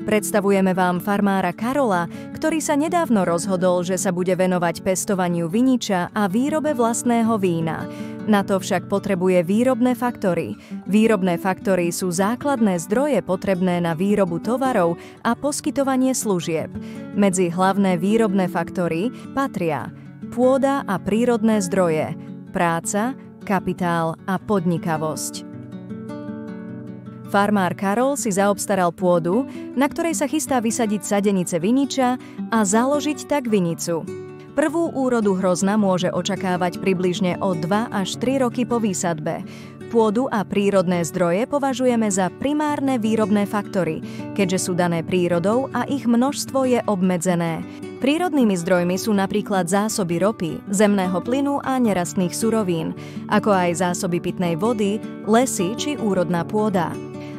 Predstavujeme vám farmára Karola, ktorý sa nedávno rozhodol, že sa bude venovať pestovaniu viniča a výrobe vlastného vína. Na to však potrebuje výrobné faktory. Výrobné faktory sú základné zdroje potrebné na výrobu tovarov a poskytovanie služieb. Medzi hlavné výrobné faktory patria pôda a prírodné zdroje, práca, kapitál a podnikavosť. Farmár Karol si zaobstaral pôdu, na ktorej sa chystá vysadiť sadenice viniča a založiť tak vinicu. Prvú úrodu hrozna môže očakávať približne o 2 až 3 roky po výsadbe. Pôdu a prírodné zdroje považujeme za primárne výrobné faktory, keďže sú dané prírodou a ich množstvo je obmedzené. Prírodnými zdrojmi sú napríklad zásoby ropy, zemného plynu a nerastných surovín, ako aj zásoby pitnej vody, lesy či úrodná pôda.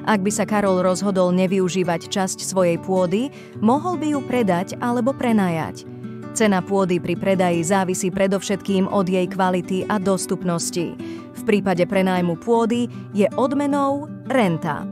Ak by sa Karol rozhodol nevyužívať časť svojej pôdy, mohol by ju predať alebo prenajať. Cena pôdy pri predaji závisí predovšetkým od jej kvality a dostupnosti. V prípade prenájmu pôdy je odmenou renta.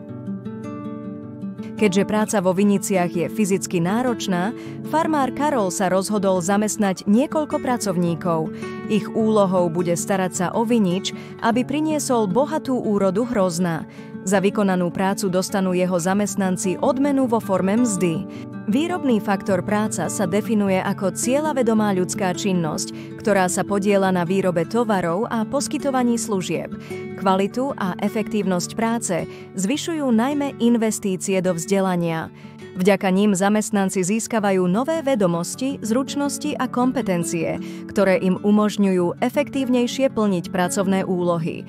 Keďže práca vo viniciach je fyzicky náročná, farmár Karol sa rozhodol zamestnať niekoľko pracovníkov. Ich úlohou bude starať sa o vinič, aby priniesol bohatú úrodu hrozna. Za vykonanú prácu dostanú jeho zamestnanci odmenu vo forme mzdy. Výrobný faktor práca sa definuje ako cieľavedomá ľudská činnosť, ktorá sa podieľa na výrobe tovarov a poskytovaní služieb. Kvalitu a efektívnosť práce zvyšujú najmä investície do vzdelania. Vďaka nim zamestnanci získavajú nové vedomosti, zručnosti a kompetencie, ktoré im umožňujú efektívnejšie plniť pracovné úlohy.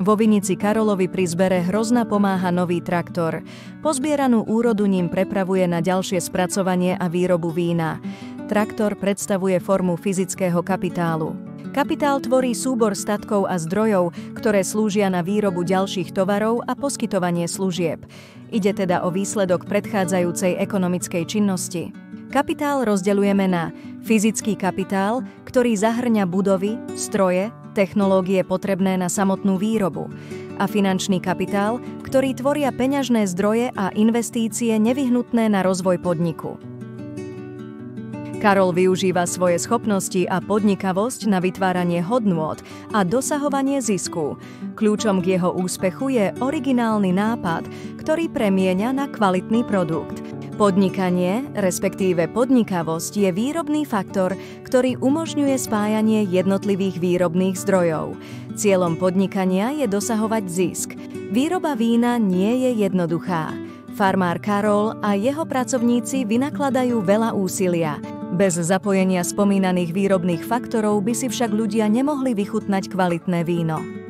Vo vinici Karolovi pri zbere hrozna pomáha nový traktor. Pozbieranú úrodu ním prepravuje na ďalšie spracovanie a výrobu vína. Traktor predstavuje formu fyzického kapitálu. Kapitál tvorí súbor statkov a zdrojov, ktoré slúžia na výrobu ďalších tovarov a poskytovanie služieb. Ide teda o výsledok predchádzajúcej ekonomickej činnosti. Kapitál rozdeľujeme na fyzický kapitál, ktorý zahŕňa budovy, stroje, technológie potrebné na samotnú výrobu, a finančný kapitál, ktorý tvoria peňažné zdroje a investície nevyhnutné na rozvoj podniku. Karol využíva svoje schopnosti a podnikavosť na vytváranie hodnôt a dosahovanie zisku. Kľúčom k jeho úspechu je originálny nápad, ktorý premieňa na kvalitný produkt. Podnikanie, respektíve podnikavosť, je výrobný faktor, ktorý umožňuje spájanie jednotlivých výrobných zdrojov. Cieľom podnikania je dosahovať zisk. Výroba vína nie je jednoduchá. Farmár Karol a jeho pracovníci vynakladajú veľa úsilia. Bez zapojenia spomínaných výrobných faktorov by si však ľudia nemohli vychutnať kvalitné víno.